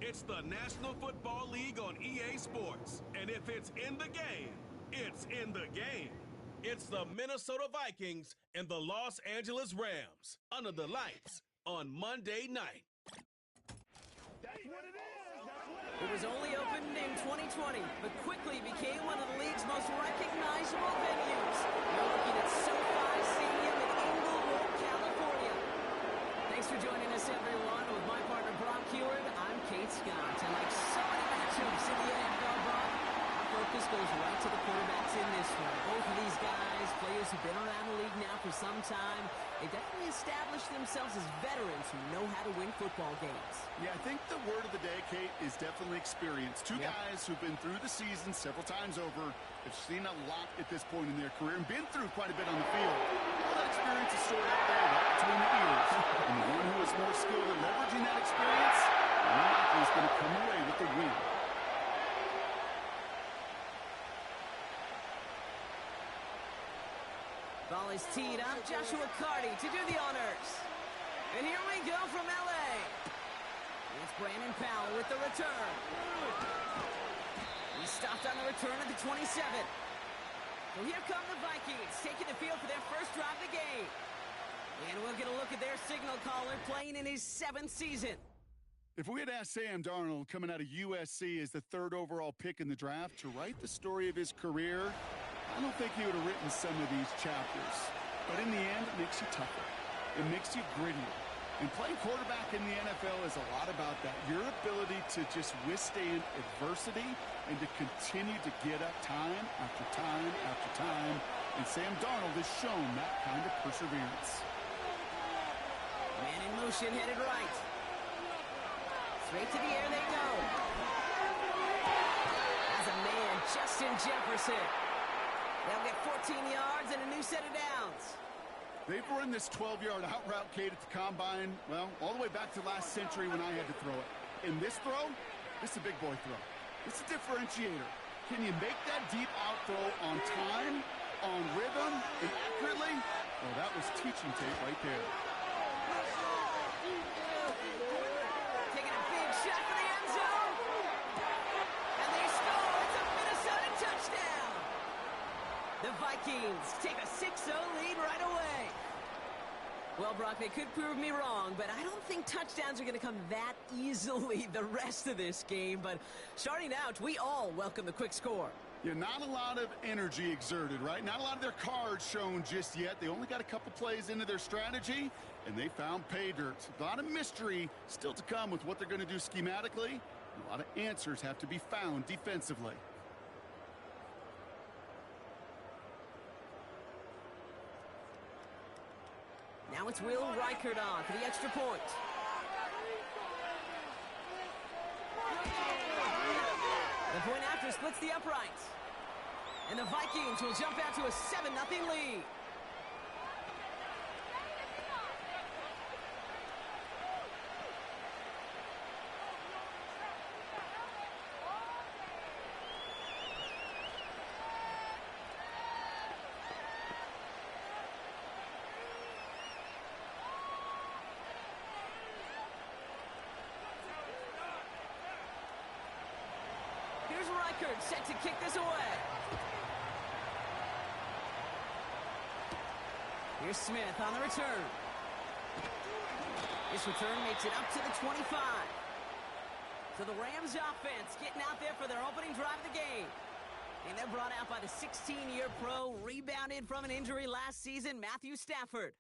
It's the National Football League on EA Sports. And if it's in the game, it's in the game. It's the Minnesota Vikings and the Los Angeles Rams under the lights on Monday night. That's what it is. It was only opened in 2020, but quickly became one of the league's most recognizable venues. You're looking at SoFi Stadium in Inglewood, California. Thanks for joining us, everyone. With my partner, Brock Heward, I'm Kate Scott. And like so many matchups in the NFL, Brock, our focus goes right to the quarterbacks in this one. Both of these guys, players who've been around the league now for some time, they definitely established themselves as veterans who know how to win football games. Yeah, I think the word of the day, Kate, is definitely experience. Two guys who've been through the season several times over, have seen a lot at this point in their career, and been through quite a bit on the field. All that experience is stored out there right between the ears. And the one who is more skilled at leveraging that experience, more likely is going to come away with the win. Ball is teed up. Joshua Carty to do the honors. And here we go from L.A. It's Brandon Powell with the return. He stopped on the return at the 27. So here come the Vikings, taking the field for their first drive of the game. And we'll get a look at their signal caller playing in his 7th season. If we had asked Sam Darnold, coming out of USC as the 3rd overall pick in the draft, to write the story of his career, I don't think he would have written some of these chapters. But in the end, it makes you tougher. It makes you grittier. And playing quarterback in the NFL is a lot about that. Your ability to just withstand adversity and to continue to get up time after time after time. And Sam Darnold has shown that kind of perseverance. Man in motion, headed right. Straight to the air they go. As a man, Justin Jefferson. They'll get 14 yards and a new set of downs. They've run this 12-yard out route, Kate, at the combine, well, all the way back to last century when I had to throw it. In this throw, this is a big boy throw. It's a differentiator. Can you make that deep out throw on time, on rhythm, and accurately? Oh, that was teaching tape right there. Taking a big shot for the end zone. And they score. It's a Minnesota touchdown. The Vikings take a 6-0 lead right away. Well, Brock, they could prove me wrong, but I don't think touchdowns are going to come that easily the rest of this game. But starting out, we all welcome the quick score. Yeah, not a lot of energy exerted, right? Not a lot of their cards shown just yet. They only got a couple plays into their strategy, and they found pay dirt. A lot of mystery still to come with what they're going to do schematically. And a lot of answers have to be found defensively. Now it's Will Reichert on for the extra point. The point after splits the uprights. And the Vikings will jump out to a 7-0 lead. Here's Reichert set to kick this away. Here's Smith on the return. This return makes it up to the 25. So the Rams offense getting out there for their opening drive of the game. And they're brought out by the 16-year pro, rebounded from an injury last season, Matthew Stafford.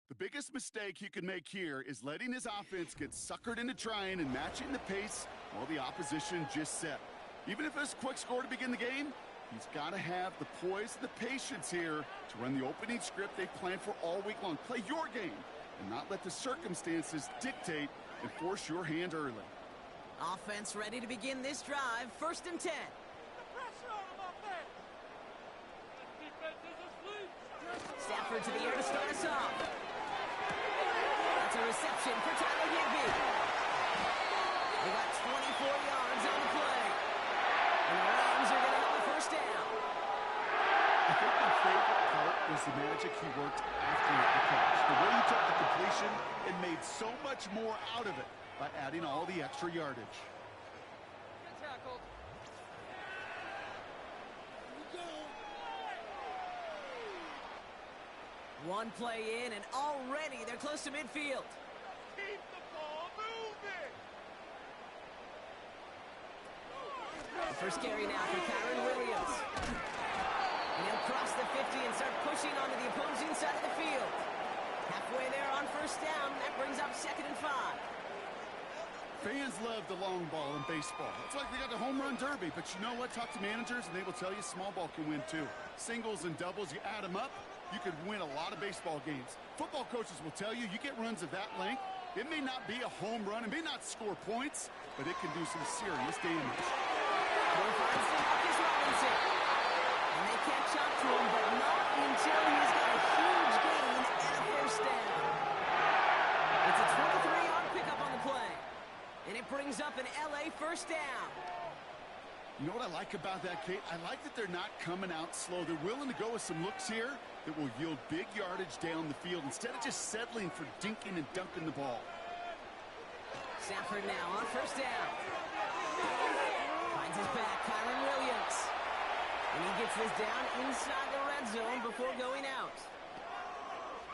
The biggest mistake he could make here is letting his offense get suckered into trying and matching the pace while the opposition just set. Even if it's a quick score to begin the game, he's got to have the poise and the patience here to run the opening script they planned for all week long. Play your game and not let the circumstances dictate and force your hand early. Offense ready to begin this drive. 1st and 10. Stafford to the air to start us off. That's a reception for Tyler Higbee. They got 24 yards on the play. And the Rams are going to have a 1st down. I think my favorite part was the magic he worked after the catch. The way he took the completion and made so much more out of it by adding all the extra yardage. One play in, and already they're close to midfield. Keep the ball moving! First carry now for Kyron Williams. And he'll cross the 50 and start pushing onto the opposing side of the field. Halfway there on first down. That brings up 2nd and 5. Fans love the long ball in baseball. It's like they got the home run derby, but you know what? Talk to managers and they will tell you small ball can win too. Singles and doubles, you add them up, you could win a lot of baseball games. Football coaches will tell you, you get runs of that length, it may not be a home run, it may not score points, but it can do some serious damage. Marcus Robinson. And they catch up to him, but not until he's got a huge gain and a first down. It's a 23-yard pickup on the play. And it brings up an LA first down. You know what I like about that, Kate? I like that they're not coming out slow. They're willing to go with some looks here that will yield big yardage down the field instead of just settling for dinking and dunking the ball. Stafford now on first down. Finds his back, Kyron Williams. And he gets this down inside the red zone before going out.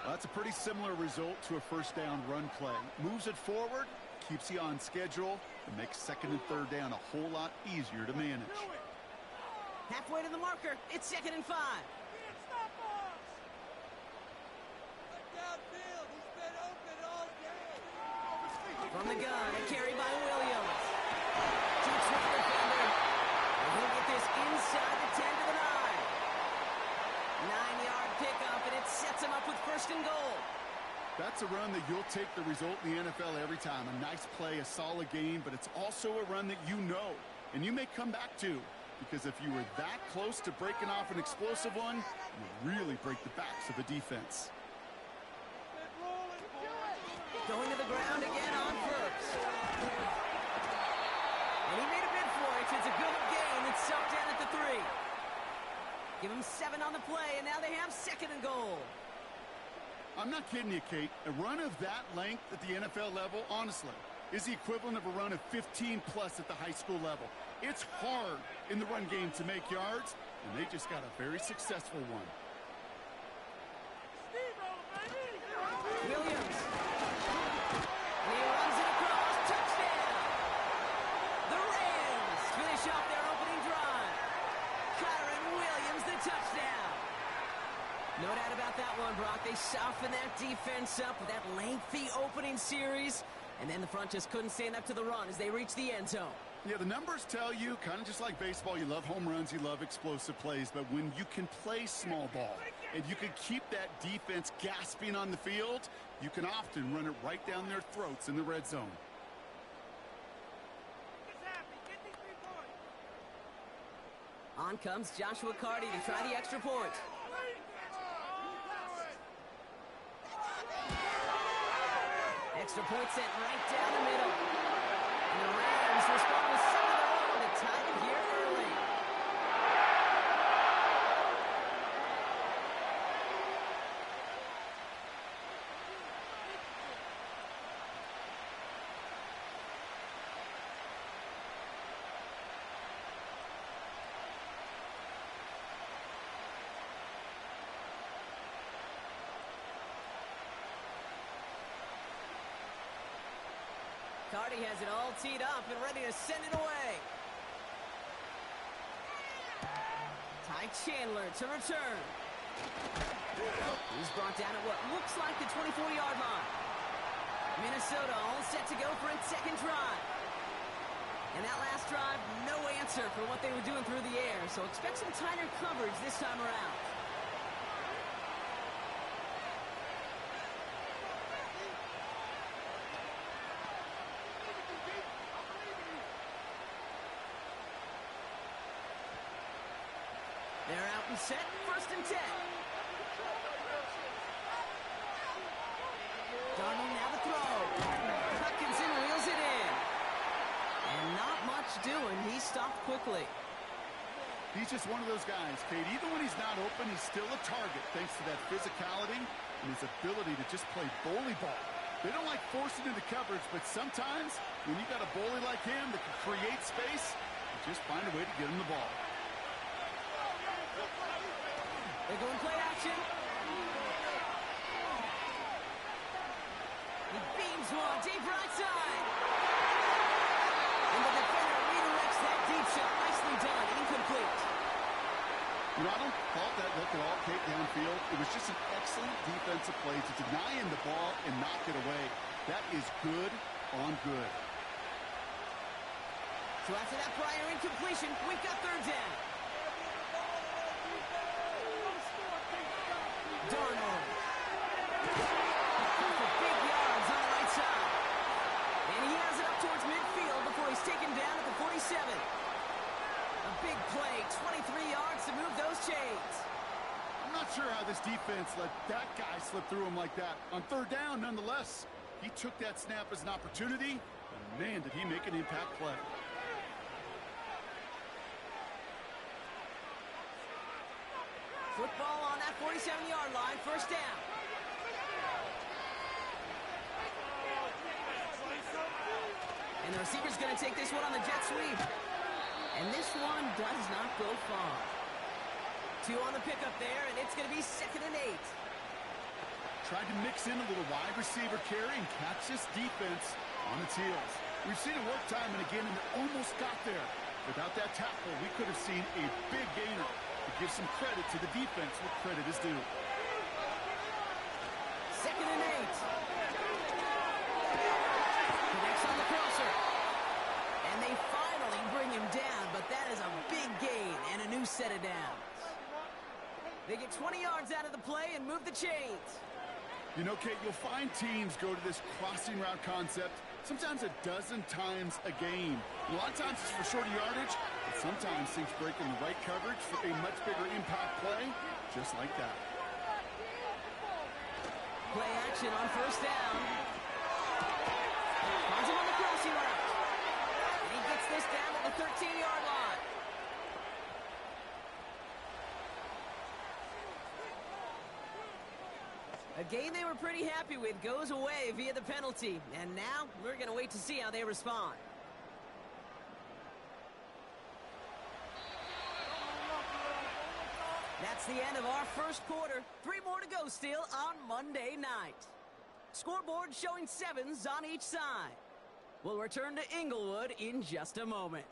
Well, that's a pretty similar result to a first down run play. Moves it forward, keeps you on schedule, and makes 2nd and 3rd down a whole lot easier to manage. Halfway to the marker, it's 2nd and 5. From the gun, a carry by Williams. Deep swing defender. And he'll get this inside the 10 to the 9. 9-yard pickup, and it sets him up with 1st and goal. That's a run that you'll take the result in the NFL every time. A nice play, a solid game, but it's also a run that you know, and you may come back to, because if you were that close to breaking off an explosive one, you really break the backs of the defense. Going to the ground again on first. And he made a bid for it. It's a good gain. It's sucked in at the 3. Give him 7 on the play, and now they have 2nd and goal. I'm not kidding you, Kate. A run of that length at the NFL level, honestly, is the equivalent of a run of 15-plus at the high school level. It's hard in the run game to make yards, and they just got a very successful one. Williams. And he runs it across. Touchdown. The Rams finish off their opening drive. Kyron Williams, the touchdown. No doubt about that one, Brock. They softened that defense up with that lengthy opening series, and then the front just couldn't stand up to the run as they reached the end zone. Yeah, the numbers tell you, kind of just like baseball, you love home runs, you love explosive plays, but when you can play small ball and you can keep that defense gasping on the field, you can often run it right down their throats in the red zone. On comes Joshua Carty to try the extra point. Extra point sent right down the middle. And the Rams respond with 7 in a row to tie it here early. Carty has it all teed up and ready to send it away. Ty Chandler to return. He's brought down at what looks like the 24-yard line. Minnesota all set to go for its 2nd drive. And that last drive, no answer for what they were doing through the air, so expect some tighter coverage this time around. They're out and set, 1st and 10. Darnold now the throw. Hutchinson reels it in. And not much doing. He stopped quickly. He's just one of those guys, Kate. Even when he's not open, he's still a target thanks to that physicality and his ability to just play bully ball. They don't like forcing into coverage, but sometimes when you got a bully like him that can create space, you just find a way to get him the ball. They're going play action. Here's one, deep right side. And the defender redirects that deep shot. Nicely done, incomplete. You know, I don't fault that look at all, Kate, downfield. It was just an excellent defensive play to deny him the ball and knock it away. That is good on good. So after that prior incompletion, we've got third down. Darnold. For big yards on the right side. And he has it up towards midfield before he's taken down at the 47. A big play, 23 yards to move those chains. I'm not sure how this defense let that guy slip through him like that. On third down, nonetheless, he took that snap as an opportunity, and man, did he make an impact play. Football on that 47-yard line, first down. And the receiver's going to take this one on the jet sweep. And this one does not go far. 2 on the pickup there, and it's going to be 2nd and 8. Tried to mix in a little wide receiver carry and catch this defense on its heels. We've seen it work time and again, and it almost got there. Without that tackle, we could have seen a big gainer. To give some credit to the defense where credit is due. 2nd and 8. Connects on the crosser. And they finally bring him down, but that is a big gain and a new set of downs. They get 20 yards out of the play and move the chains. You know, Kate, you'll find teams go to this crossing route concept sometimes a dozen times a game. A lot of times it's for shorter yardage, but sometimes things break in the right coverage for a much bigger impact play, just like that. Play action on first down. Finds him on the crossing route. And he gets this down at the 13-yard line. A game they were pretty happy with goes away via the penalty. And now we're going to wait to see how they respond. That's the end of our first quarter. 3 more to go still on Monday night. Scoreboard showing 7s on each side. We'll return to Inglewood in just a moment.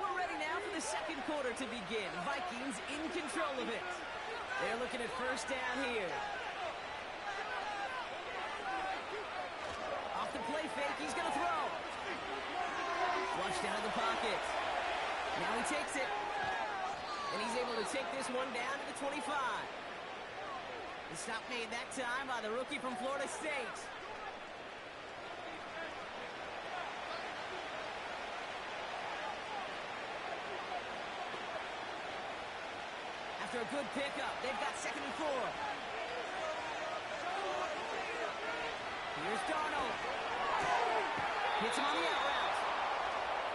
We're ready now for the second quarter to begin. Vikings in control of it. They're looking at first down here. Off the play fake, he's going to throw. Flushed out of the pocket. Now he takes it. And he's able to take this one down to the 25. The stop made that time by the rookie from Florida State. After a good pickup, they've got 2nd and 4. Here's Darnold. Hits him on the out route.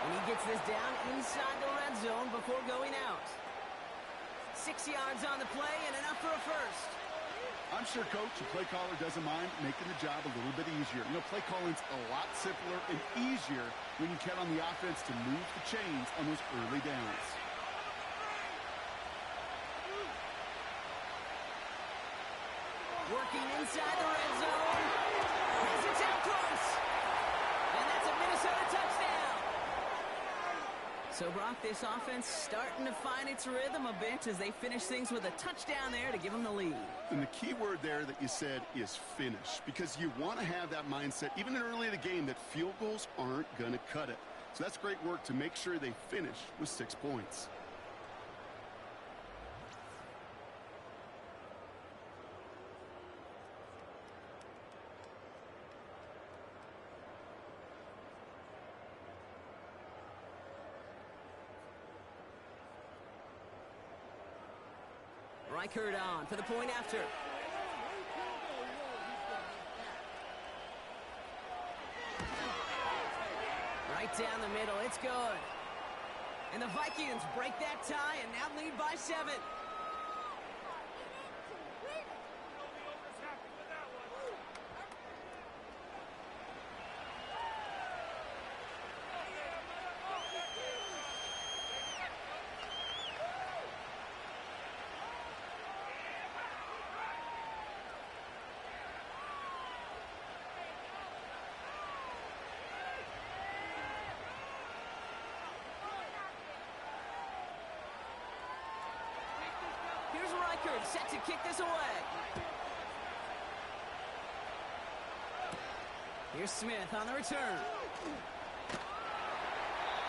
And he gets this down inside the red zone before going out. 6 yards on the play and enough for a first. I'm sure coach and play caller doesn't mind making the job a little bit easier. You know, play calling's a lot simpler and easier when you count on the offense to move the chains on those early downs. Working inside the red zone. Has it down close. And that's a Minnesota touchdown. So, Brock, this offense starting to find its rhythm a bit as they finish things with a touchdown there to give them the lead. And the key word there that you said is finish, because you want to have that mindset, even early in the game, that field goals aren't going to cut it. So that's great work to make sure they finish with 6 points. Reichert on for the point after. Right down the middle, it's good. And the Vikings break that tie and now lead by 7. record, set to kick this away. Here's Smith on the return.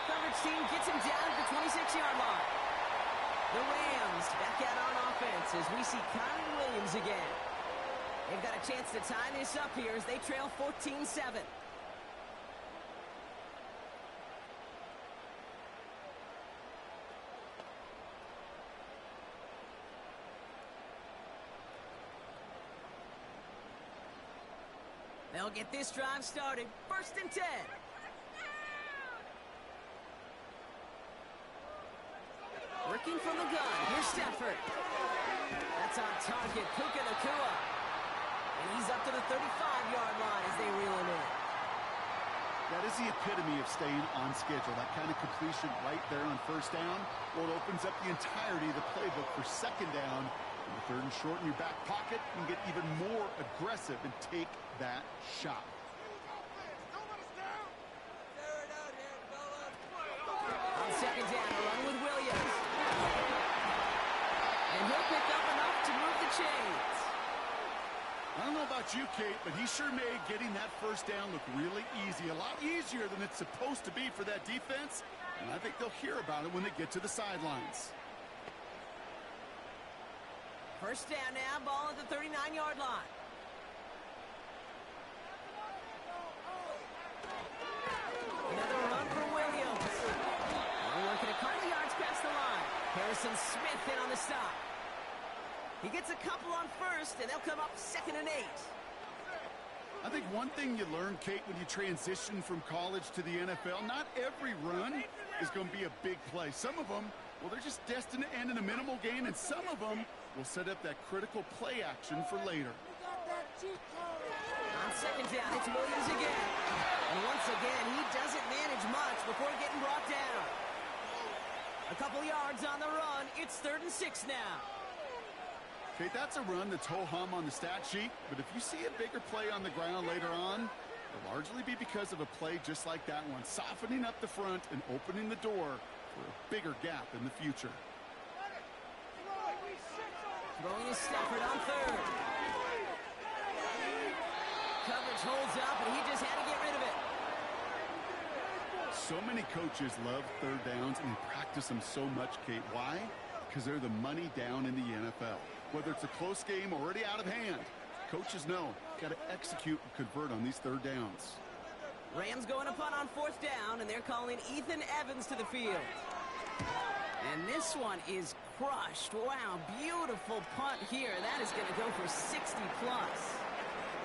Coverage team gets him down at the 26-yard line. The Rams back out on offense as we see Kyron Williams again. They've got a chance to tie this up here as they trail 14-7. They'll get this drive started. 1st and 10. Working from the gun. Here's Stafford. That's on target. Puka Nacua. And he's up to the 35-yard line as they reel him in. That is the epitome of staying on schedule. That kind of completion right there on 1st down. Well, it opens up the entirety of the playbook for 2nd down. And the 3rd and short in your back pocket, you can get even more aggressive and take that shot. On 2nd down, a run with Williams. And he'll pick up enough to move the chains. I don't know about you, Kate, but he sure made getting that 1st down look really easy. A lot easier than it's supposed to be for that defense. And I think they'll hear about it when they get to the sidelines. 1st down now, ball at the 39-yard line. Another run for Williams. Only working a couple yards past the line. Harrison Smith in on the stop. He gets a couple on 1st, and they'll come up 2nd and 8. I think one thing you learn, Kate, when you transition from college to the NFL, not every run is going to be a big play. Some of them, well, they're just destined to end in a minimal gain, and some of them will set up that critical play action for later. On 2nd down, it's Williams again. And once again, he doesn't manage much before getting brought down. A couple yards on the run. It's 3rd and 6 now. Okay, that's a run that's ho-hum on the stat sheet, but if you see a bigger play on the ground later on, it'll largely be because of a play just like that one, softening up the front and opening the door for a bigger gap in the future. Throwing to Stafford on 3rd. Coverage holds up, and he just had to get rid of it. So many coaches love 3rd downs and practice them so much, Kate. Why? Because they're the money down in the NFL. Whether it's a close game already out of hand, coaches know got to execute and convert on these 3rd downs. Rams going to punt on 4th down, and they're calling Ethan Evans to the field. And this one is crushed. Wow, beautiful punt here. That is going to go for 60+.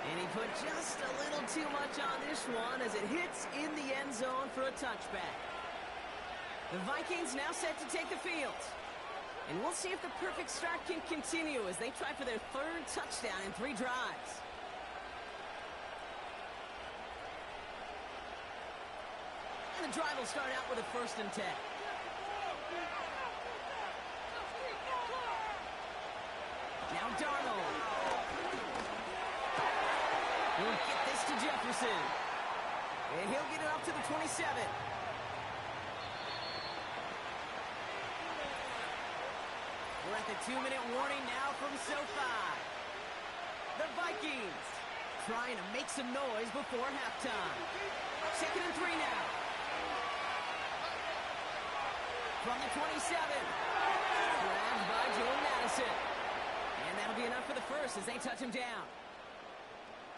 And he put just a little too much on this one as it hits in the end zone for a touchback. The Vikings now set to take the field. And we'll see if the perfect start can continue as they try for their 3rd touchdown in 3 drives. And the drive will start out with a 1st and 10. Now Darnold. He'll get this to Jefferson. And he'll get it up to the 27. We're at the 2-minute warning now from SoFi. The Vikings trying to make some noise before halftime. 2nd and 3 now. From the 27. Grabbed by Joe Madison. And that'll be enough for the 1st as they touch him down.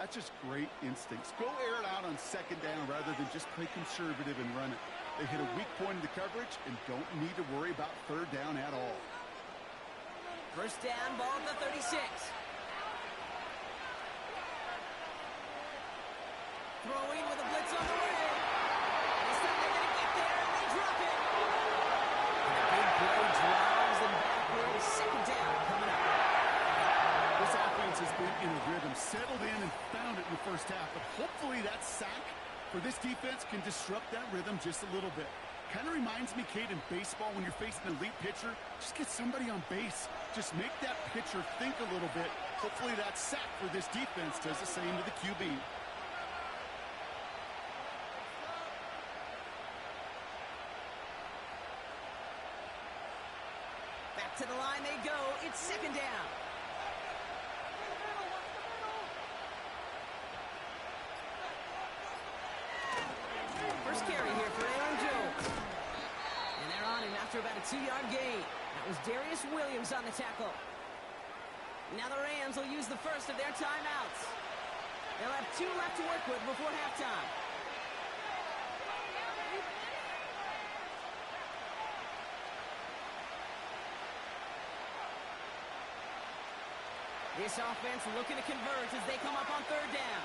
That's just great instincts. Go air it out on 2nd down rather than just play conservative and run it. They hit a weak point in the coverage and don't need to worry about 3rd down at all. 1st down, ball at the 36. Throwing with a blitz on the way. This time they're going to get there, and they drop it. And a big play drives them backward. 2nd down coming up. This offense has been in a rhythm, settled in and found it in the 1st half. But hopefully that sack for this defense can disrupt that rhythm just a little bit. Kind of reminds me, Kate, in baseball when you're facing an elite pitcher, just get somebody on base. Just make that pitcher think a little bit. Hopefully that sack for this defense does the same to the QB. Back To the line they go. It's second down. First carry here for Aaron Jones. And they're on him after about a 2-yard gain. That was Darius Williams on the tackle. Now the Rams will use the first of their timeouts. They'll have 2 left to work with before halftime. This offense looking to convert as they come up on third down.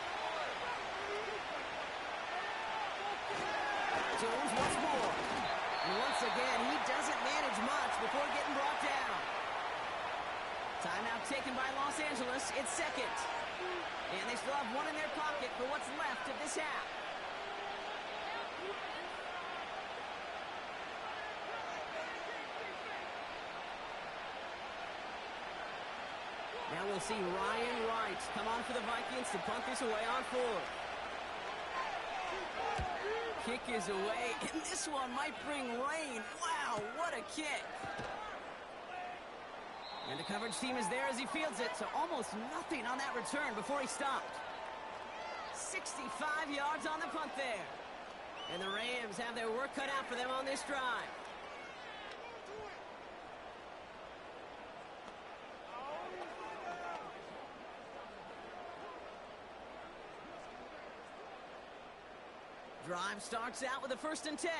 Jones once more. And once again, he doesn't manage much before getting brought down. Timeout taken by Los Angeles. It's second. And they still have 1 in their pocket for what's left of this half. Now we'll see Ryan Wright come on for the Vikings to punt this away on 4th. Kick is away, and this one might bring rain. Wow, what a kick. And the coverage team is there as he fields it, so almost nothing on that return before he stopped. 65 yards on the punt there. And the Rams have their work cut out for them on this drive. Drive starts out with a 1st and 10.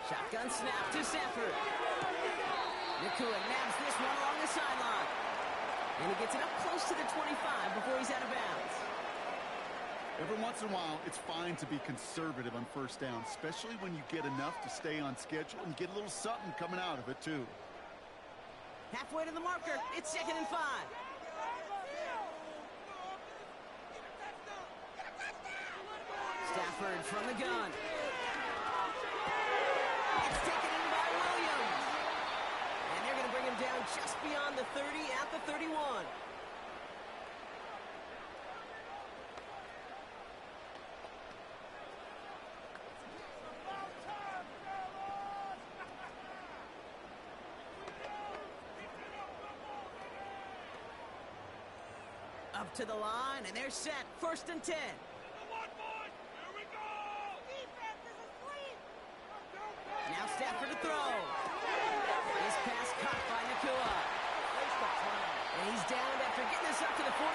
Shotgun snap to Sanford. Nakua nabs this one along the sideline. And he gets it up close to the 25 before he's out of bounds. Every once in a while, it's fine to be conservative on 1st down, especially when you get enough to stay on schedule and get a little something coming out of it, too. Halfway to the marker, it's 2nd and 5. Stafford from the gun. It's taken in by Williams. And they're going to bring him down just beyond the 30 at the 31. Up to the line, and they're set. 1st and 10. Now Stafford to throw. This pass caught by Nakua. And he's down after getting this up to the 41.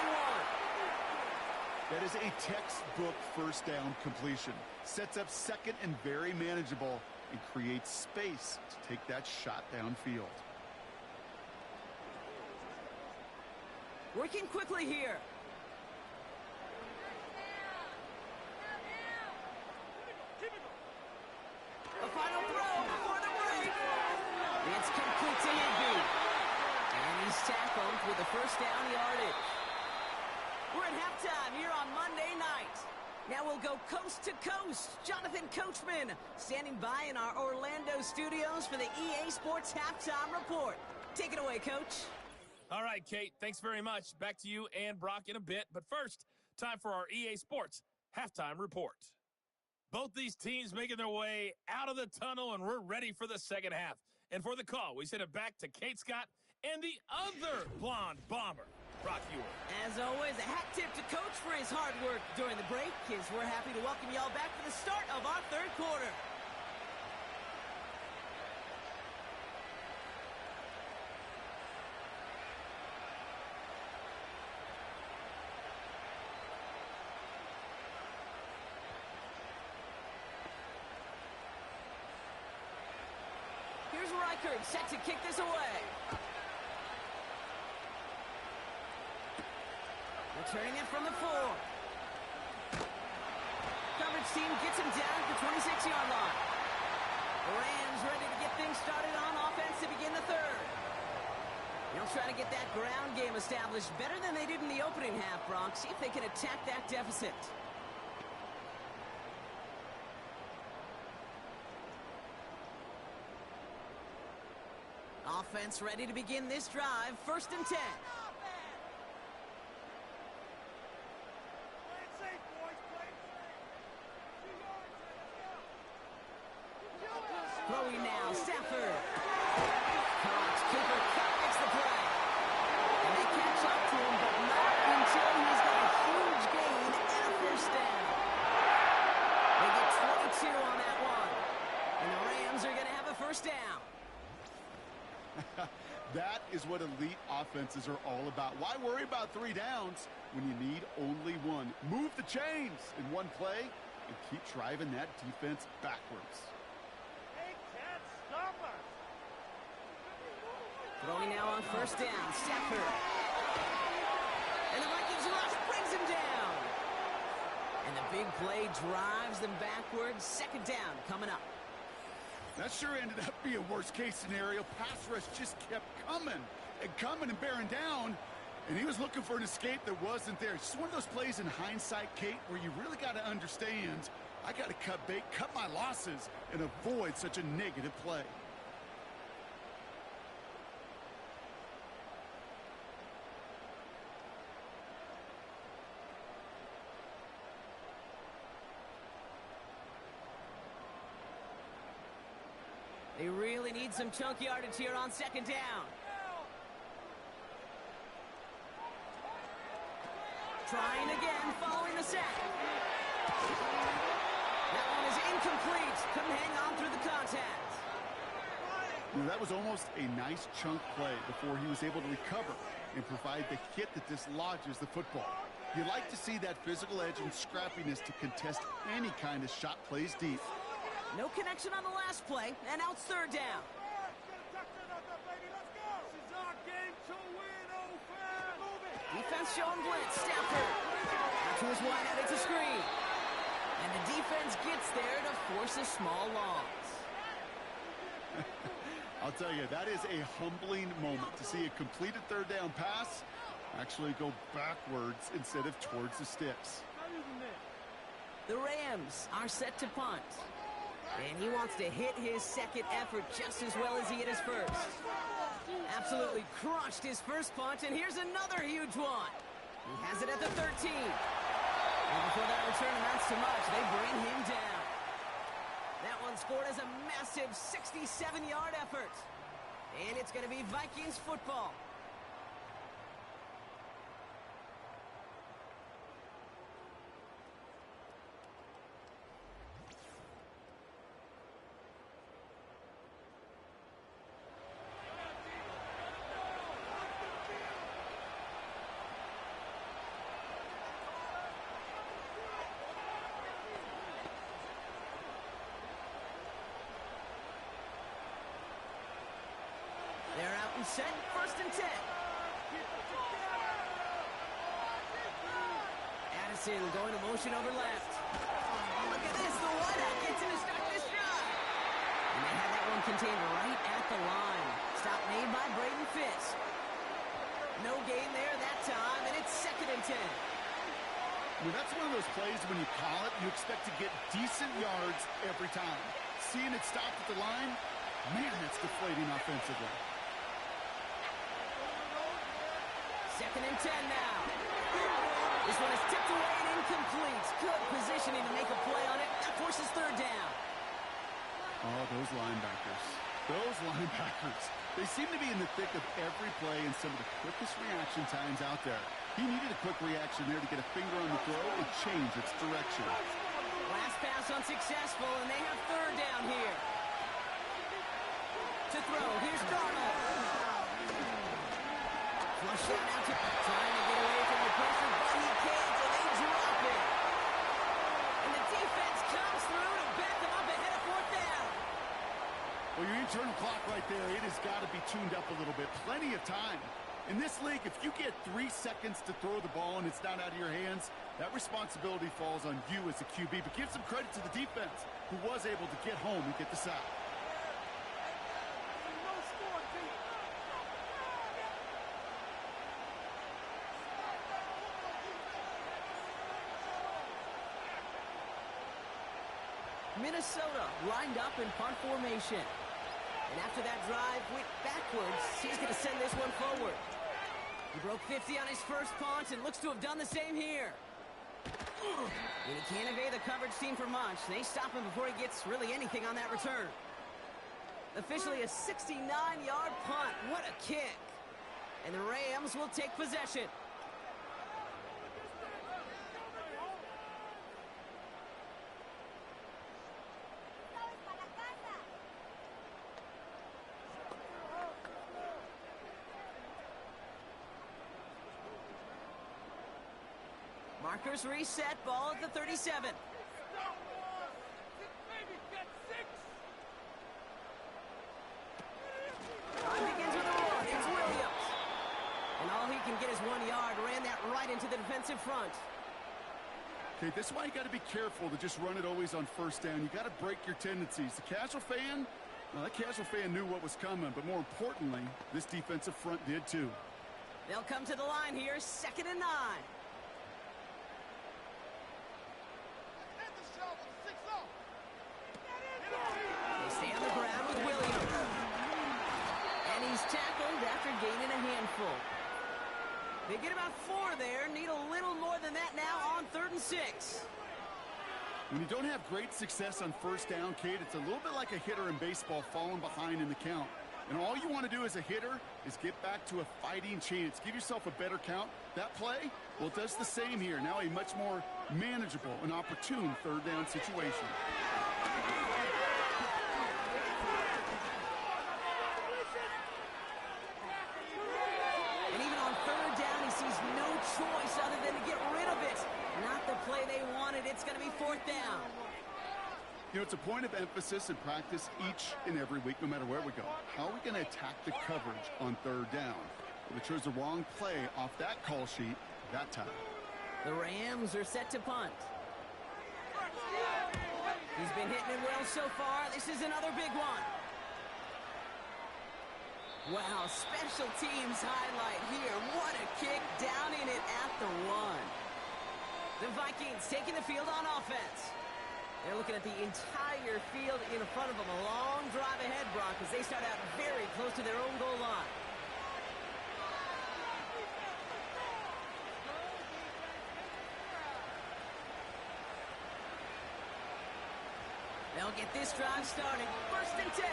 That is a textbook 1st down completion. Sets up 2nd and very manageable and creates space to take that shot downfield. Working quickly here. A final throw before the break. It's complete to Higby. And he's tackled with the 1st down yardage. We're at halftime here on Monday night. Now we'll go coast to coast. Jonathan Coachman standing by in our Orlando studios for the EA Sports Halftime Report. Take it away, Coach. All right, Kate, thanks very much. Back to you and Brock in a bit. But first, time for our EA Sports Halftime Report. Both these teams making their way out of the tunnel, and we're ready for the second half. And for the call, we send it back to Kate Scott and the other blonde bomber, Brock Ewell. As always, a hat tip to Coach for his hard work during the break, as we're happy to welcome y'all back for the start of our 3rd quarter. Here's Reichert set to kick this away. Returning it from the 4. Coverage team gets him down at the 26-yard line. The Rams ready to get things started on offense to begin the 3rd. They'll try to get that ground game established better than they did in the opening half, Brock. See if they can attack that deficit. Offense ready to begin this drive. 1st and 10. Throwing now, Stafford. Caught. Cooper Cup makes the play. And they catch up to him, but not until he's got a huge gain and a first down. They get 22 on that one. And the Rams are going to have a first down. That is what elite offenses are all about. Why worry about 3 downs when you need only one? Move the chains in one play and keep driving that defense backwards. They can't stop us. Throwing now on first down, Stafford. And the Vikings rush brings him down. And the big play drives them backwards. Second down coming up. That sure ended up being a worst-case scenario. Pass rush just kept coming and bearing down, and he was looking for an escape that wasn't there. It's just one of those plays in hindsight, Kate, where you really got to understand, I got to cut bait, cut my losses, and avoid such a negative play. They really need some chunk yardage here on second down. Trying again, following the sack. That one is incomplete. Couldn't hang on through the contact. That was almost a nice chunk play before he was able to recover and provide the hit that dislodges the football. You like to see that physical edge and scrappiness to contest any kind of shot plays deep. No connection on the last play, and now it's third down. Defense showing blitz. Stafford. Out to his wide out, it's a screen. And the defense gets there to force a small loss. I'll tell you, that is a humbling moment to see a completed third down pass actually go backwards instead of towards the sticks. The Rams are set to punt. And he wants to hit his second effort just as well as he hit his first. Absolutely crushed his first punt, and here's another huge one. He has it at the 13. And before that return amounts to much, they bring him down. That one scored as a massive 67-yard effort. And it's going to be Vikings football. They're out and set, first and 10. Addison going to motion over left. Look at this, the wideout gets him to start this drive. And they had that one contained right at the line. Stop made by Braden Fisk. No gain there that time, and it's second and 10. Well, that's one of those plays when you call it, you expect to get decent yards every time. Seeing it stop at the line, man, that's deflating offensively. Second and 10 now. This one is tipped away and incomplete. Good positioning to make a play on it. That forces third down. Oh, those linebackers. Those linebackers. They seem to be in the thick of every play and some of the quickest reaction times out there. He needed a quick reaction there to get a finger on the throw and change its direction. Last pass unsuccessful, and they have third down here. To throw, here's Darnold. Flush out now to trying to get away from the pressure, but he can't, and they drop it. And the defense comes through to back them up ahead of fourth down. Well, your internal clock right there, it has got to be tuned up a little bit. Plenty of time. In this league, if you get 3 seconds to throw the ball and it's not out of your hands, that responsibility falls on you as a QB. But give some credit to the defense, who was able to get home and get the sack. Minnesota lined up in punt formation. And after that drive went backwards, he's going to send this one forward. He broke 50 on his first punt and looks to have done the same here. And he can't evade the coverage team for much. They stop him before he gets really anything on that return. Officially a 69-yard punt. What a kick. And the Rams will take possession. Markers reset, ball at the 37. Time begins with a run. It's Williams. And all he can get is 1 yard. Ran that right into the defensive front. Okay, this is why you got to be careful to just run it always on first down. You got to break your tendencies. The casual fan, well, that casual fan knew what was coming, but more importantly, this defensive front did too. They'll come to the line here, 2nd and 9. They stay on the ground with Williams. And he's tackled after gaining a handful. They get about 4 there. Need a little more than that now on 3rd and 6. When you don't have great success on first down, Kate, it's a little bit like a hitter in baseball falling behind in the count. And all you want to do as a hitter is get back to a fighting chance. Give yourself a better count. That play, well, it does the same here. Now a much more manageable and opportune 3rd down situation. And even on 3rd down, he sees no choice other than to get rid of it. Not the play they wanted. It's going to be 4th down. You know, it's a point of emphasis in practice each and every week, no matter where we go. How are we going to attack the coverage on 3rd down? Well, they chose the wrong play off that call sheet that time. The Rams are set to punt. He's been hitting it well so far. This is another big one. Wow, special teams highlight here. What a kick down in it at the 1. The Vikings taking the field on offense. They're looking at the entire field in front of them. A long drive ahead, Brock, as they start out very close to their own goal line. They'll get this drive started. 1st and 10.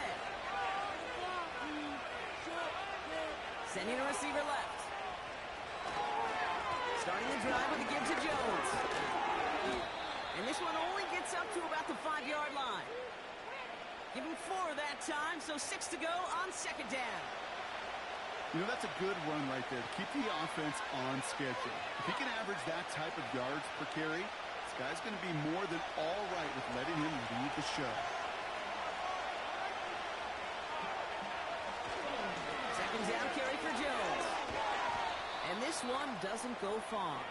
Sending a receiver left. Starting the drive with a give to Jones. And this one only gets up to about the 5-yard line. Give him 4 that time, so 6 to go on 2nd down. You know, that's a good run right there. Keep the offense on schedule. If he can average that type of yards per carry, this guy's going to be more than all right with letting him lead the show. 2nd down carry for Jones. And this one doesn't go far.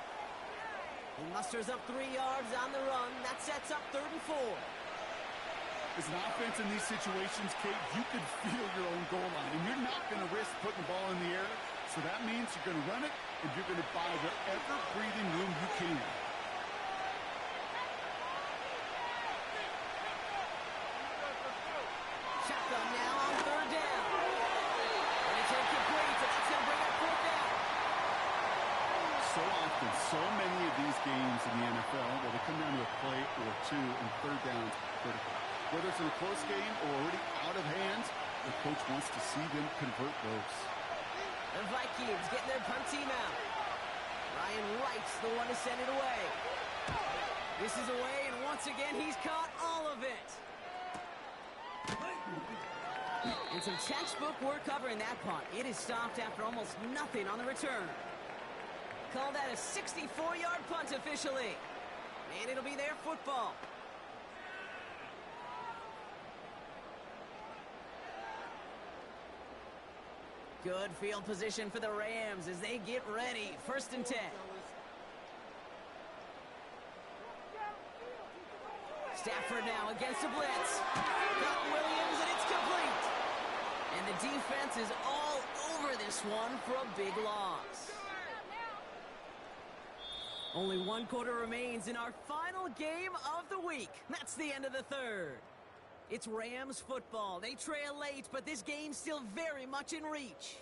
He musters up 3 yards on the run. That sets up 3rd and 4. As an offense in these situations, Kate, you can feel your own goal line, and you're not going to risk putting the ball in the air. So that means you're going to run it, and you're going to buy whatever breathing room you can. Shotgun now on 3rd down. And it's incomplete, so that's going to bring up 4th down. So often, so many of these games in the NFL, well, they come down to a play or 2, and 3rd down's critical. Whether it's in a close game or already out of hand, the coach wants to see them convert those. The Vikings getting their punt team out. Ryan Wright's the one to send it away. This is away, and once again, he's caught all of it. And some textbook work covering that punt. It is stopped after almost nothing on the return. Call that a 64-yard punt officially. And it'll be their football. Good field position for the Rams as they get ready. 1st and 10. Stafford now against a blitz. Got Williams, and it's complete. And the defense is all over this one for a big loss. Only 1 quarter remains in our final game of the week. That's the end of the 3rd. It's Rams football. They trail late, but this game's still very much in reach.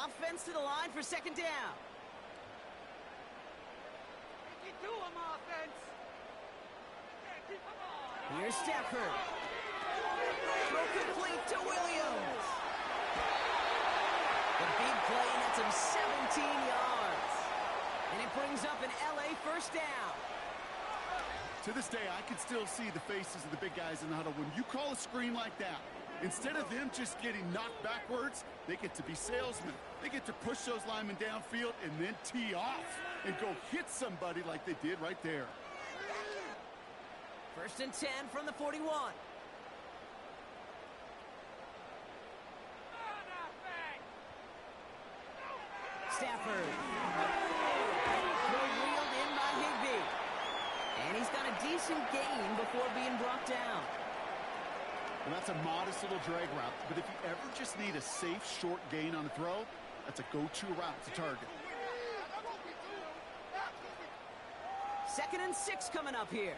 offense to the line for second down. You do them, offense. Here's Stafford. Throw complete to Williams. The big play nets him 17 yards. And it brings up an LA first down. To this day, I can still see the faces of the big guys in the huddle. When you call a screen like that, instead of them just getting knocked backwards, they get to be salesmen. They get to push those linemen downfield and then tee off and go hit somebody like they did right there. First and 10 from the 41. Stafford. Throw reeled in by Higbee. And he's got a decent gain before being brought down. Well, that's a modest little drag route, but if you ever just need a safe, short gain on a throw, that's a go-to route to target. Second and 6 coming up here.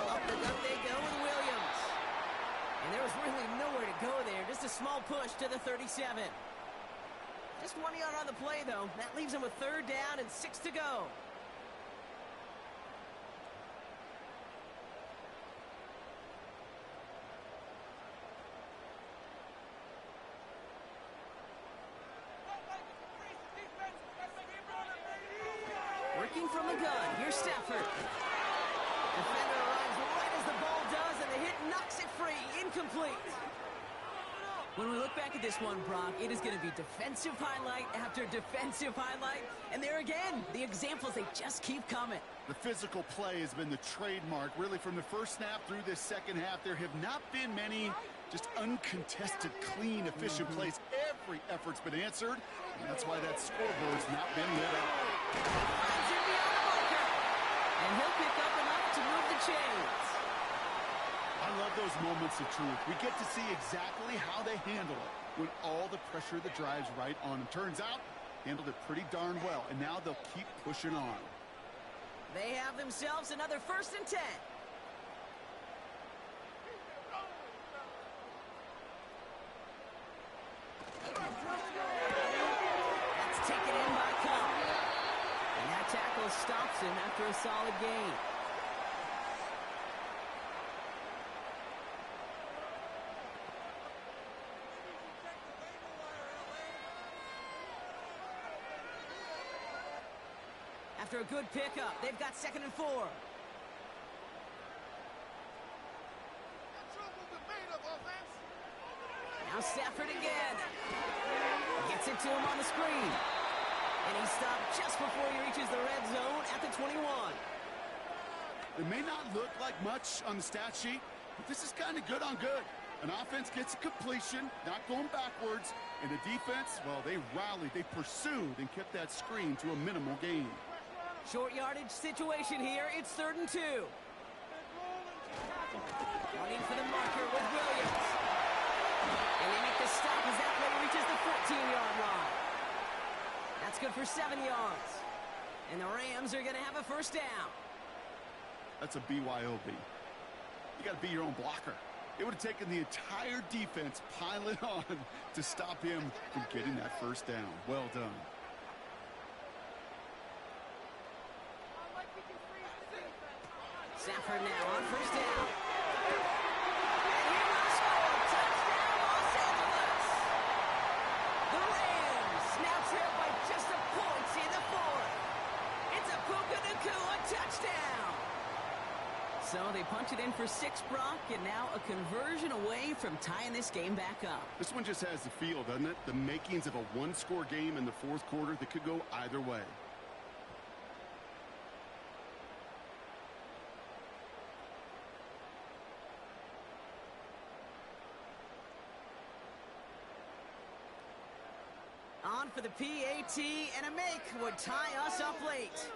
Up the gut they go with Williams. And there was really nowhere to go there. Just a small push to the 37. Just 1 yard on the play, though. That leaves him with third down and 6 to go. Working from the gun. Here's Stafford. Defender arrives right as the ball does, and the hit knocks it free. Incomplete. When we look back at this one, Brock, it is going to be defensive highlight after defensive highlight. And there again, the examples, they just keep coming. The physical play has been the trademark. Really, from the first snap through this second half, there have not been many just uncontested, clean, efficient plays. Every effort's been answered, and that's why that scoreboard's not been lit up. Finds him beyond the marker. And he'll pick up enough to move the chains. I love those moments of truth. We get to see exactly how they handle it when all the pressure that drives right on them. Turns out, handled it pretty darn well, and now they'll keep pushing on. They have themselves another first and 10. That's taken in by Cobb. And that tackle stops him after a solid gain. After a good pickup, they've got second and 4. Now Stafford again. Gets it to him on the screen. And he stopped just before he reaches the red zone at the 21. It may not look like much on the stat sheet, but this is kind of good on good. An offense gets a completion, not going backwards, and the defense, well, they rallied, they pursued, and kept that screen to a minimal gain. Short yardage situation here. It's third and 2. Running for the marker with Williams. And they make the stop as that play reaches the 14-yard line. That's good for 7 yards. And the Rams are going to have a first down. That's a BYOB. You got to be your own blocker. It would have taken the entire defense piling on to stop him from getting that first down. Well done. Stafford now on first down. And he will score. Touchdown, Los Angeles. The Rams now trail by just a point in the fourth. It's a Puka Nacua touchdown. So they punch it in for 6, Brock, and now a conversion away from tying this game back up. This one just has the feel, doesn't it? The makings of a one-score game in the fourth quarter that could go either way. On for the PAT, and a make would tie us up late.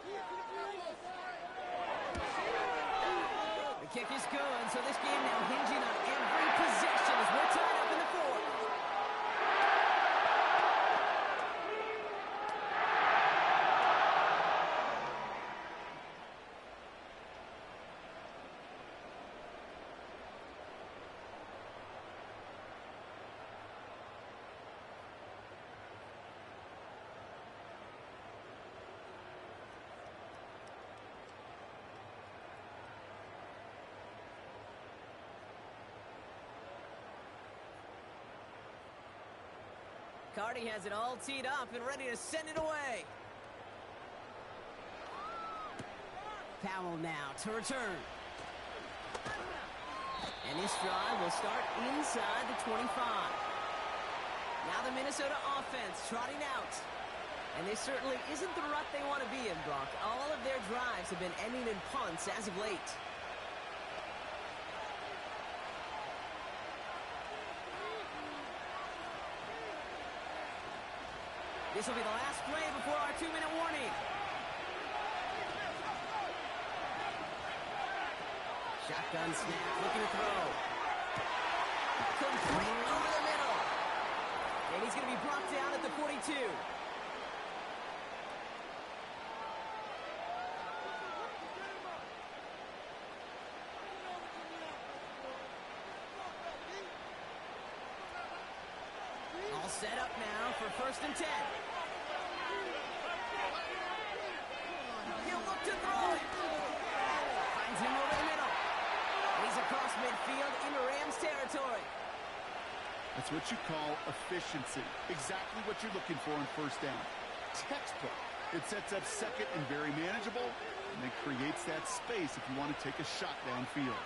The kick is good, so this game now hinging on every possession as we're tied up in the fourth. Cardi has it all teed up and ready to send it away. Powell now to return. And this drive will start inside the 25. Now the Minnesota offense trotting out. And this certainly isn't the rut they want to be in, Brock. All of their drives have been ending in punts as of late. This will be the last play before our 2-minute warning. Shotgun snap, looking to throw. Complete over the middle. And he's going to be brought down at the 42. All set up now for 1st and 10. He'll look to throw it. Finds him over the middle. He's across midfield into Rams territory. That's what you call efficiency. Exactly what you're looking for on 1st down. Textbook. It sets up 2nd and very manageable, and it creates that space if you want to take a shot downfield.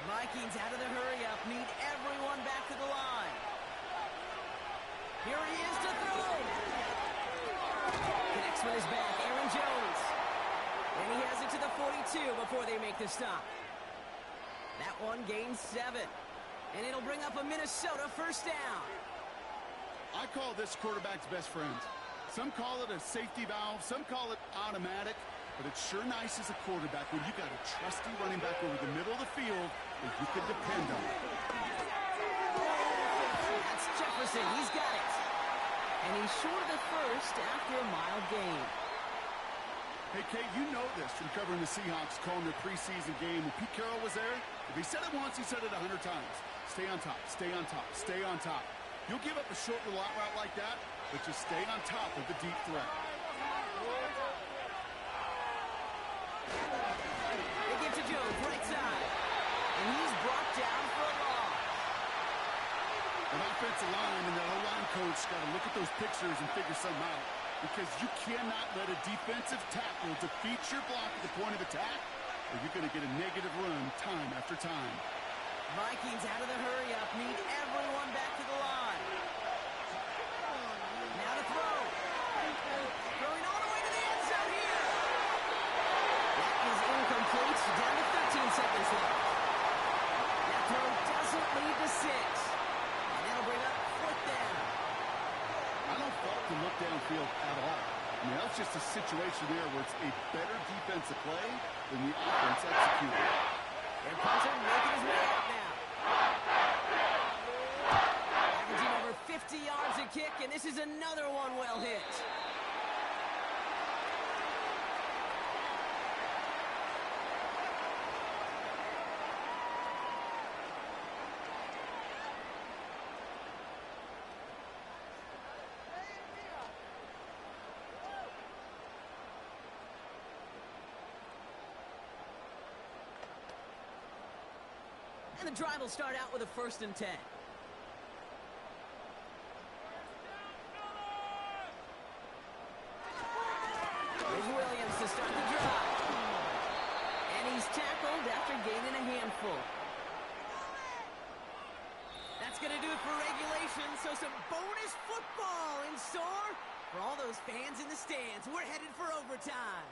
Vikings out of the hurry-up, need everyone back to the line. Here he is to throw. Connects with his back, Aaron Jones. And he has it to the 42 before they make the stop. That one gains 7. And it'll bring up a Minnesota 1st down. I call this quarterback's best friend. Some call it a safety valve, some call it automatic, but it's sure nice as a quarterback when you got a trusty running back over the middle of the field that you can depend on. That's Jefferson, he's got it. And he's short of the 1st after a mild gain. Hey, Kate, you know this from covering the Seahawks, calling their preseason game. When Pete Carroll was there, if he said it once, he said it 100 times. Stay on top, stay on top, stay on top. You'll give up a short little out route like that, but just stay on top of the deep threat. They give to Jones, right side. And he's brought down for a loss. An offensive line and the O-line coach got to look at those pictures and figure something out. Because you cannot let a defensive tackle defeat your block at the point of attack, or you're going to get a negative run time after time. Vikings out of the hurry-up, need everyone back to the line. Now to throw. Throwing all the way to the end zone here. That is incomplete, down to 13 seconds left. That throw doesn't lead to 6. And that'll bring up 4th down. I don't fault the look downfield at all. I mean, that's just a situation there where it's a better defensive play than the offense executed. And punter making his way out now. Averaging over 50 yards a kick, and this is another one well hit. And the drive will start out with a 1st and 10. There's Williams to start the drive. And he's tackled after gaining a handful. That's going to do it for regulation, so some bonus football in store for all those fans in the stands. We're headed for overtime.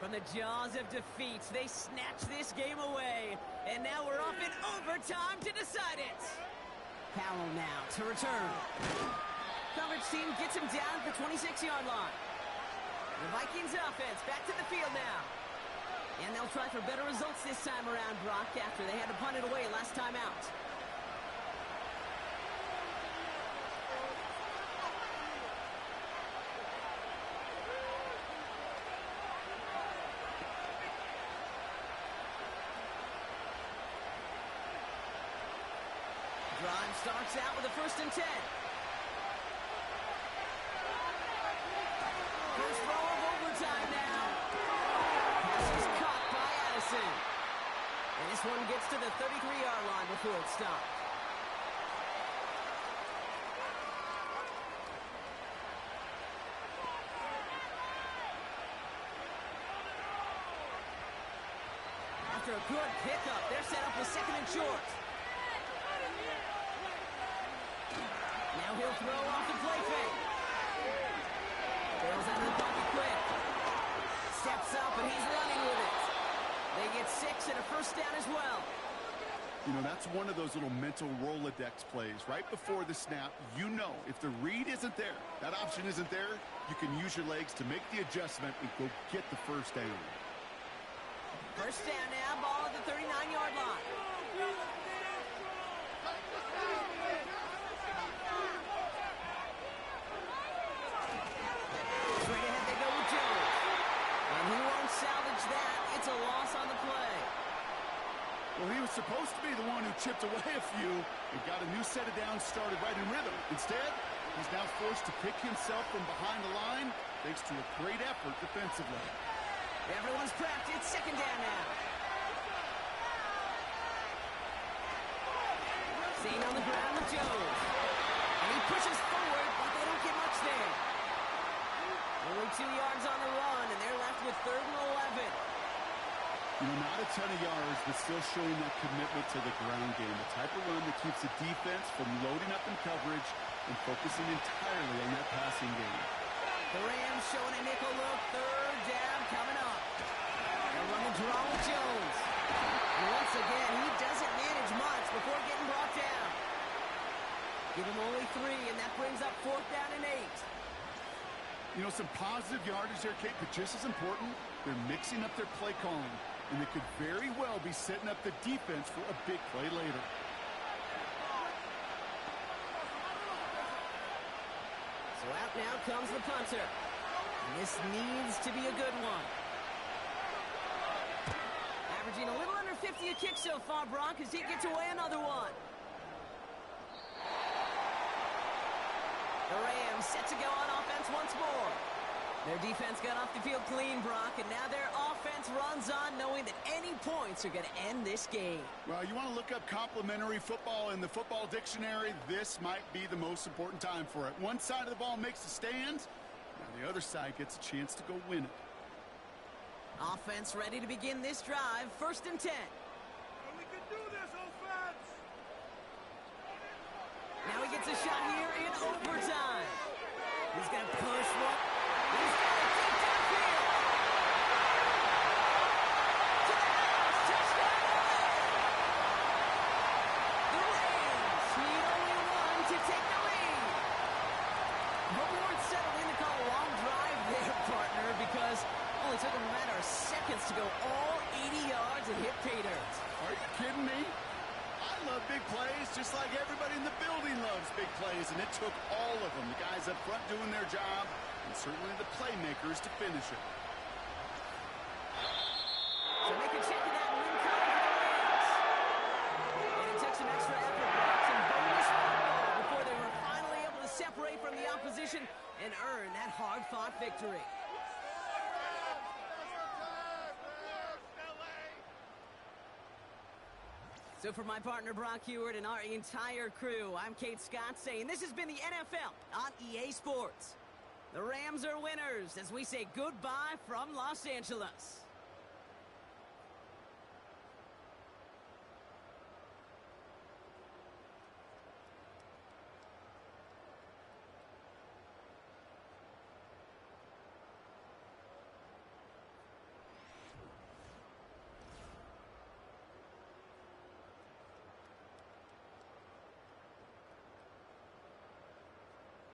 From the jaws of defeat, they snatch this game away. And now we're off in overtime to decide it. Powell now to return. Coverage team gets him down at the 26-yard line. The Vikings offense back to the field now. And they'll try for better results this time around, Brock, after they had to punt it away last time out. Drive starts out with a 1st and 10. First throw of overtime now. Pass is caught by Addison. And this one gets to the 33-yard line before it stopped. After a good pickup, they're set up with 2nd and short. Now he'll throw off the play fake. Trails out of the pocket quick. Steps up, and he's running with it. They get 6 and a 1st down as well. You know, that's one of those little mental Rolodex plays. Right before the snap, you know if the read isn't there, that option isn't there, you can use your legs to make the adjustment and go get the 1st down. 1st down now, ball at the 39-yard line. Straight ahead they go with Jones. And he won't salvage that. It's a loss on the play. Well, he was supposed to be the one who chipped away a few and got a new set of downs started right in rhythm. Instead, he's now forced to pick himself from behind the line thanks to a great effort defensively. Everyone's prepped. It's 2nd down now. Staying on the ground with Jones. And he pushes forward, but they don't get much there. Only 2 yards on the run, and they're left with 3rd and 11. You know, not a ton of yards, but still showing that commitment to the ground game. The type of run that keeps the defense from loading up in coverage and focusing entirely on that passing game. The Rams showing a nickel look. 3rd down coming up. They'll run the draw with Jones. And once again, he doesn't manage much before getting brought down. Give him only 3, and that brings up 4th down and 8. You know, some positive yardage there, Kate, but just as important, they're mixing up their play calling, and they could very well be setting up the defense for a big play later. So out now comes the punter. And this needs to be a good one. Averaging a little under 50 a kick so far, Brock, as he gets away another one. The Rams set to go on offense once more. Their defense got off the field clean, Brock, and now their offense runs on knowing that any points are going to end this game. Well, you want to look up complimentary football in the football dictionary, this might be the most important time for it. One side of the ball makes a stand, now the other side gets a chance to go win it. Offense ready to begin this drive, 1st and 10. We can do this, offense! Now he gets a shot here in overtime. He's going to push one. He's got it deep downfield. To the house. Touchdown. The Rams need only 1 to take the lead. But we weren't settled in to call a long drive there, partner, because it only took them a matter of seconds to go all 80 yards and hit pay dirt. Are you kidding me? I love big plays, just like everybody in the building loves big plays, and it took all of them, the guys up front doing their job, and certainly the playmakers to finish it. So make a check of that win column for the Rams. And it took some extra effort, some bonus football before they were finally able to separate from the opposition and earn that hard-fought victory. So for my partner Brock Heward and our entire crew, I'm Kate Scott saying this has been the NFL on EA Sports. The Rams are winners as we say goodbye from Los Angeles.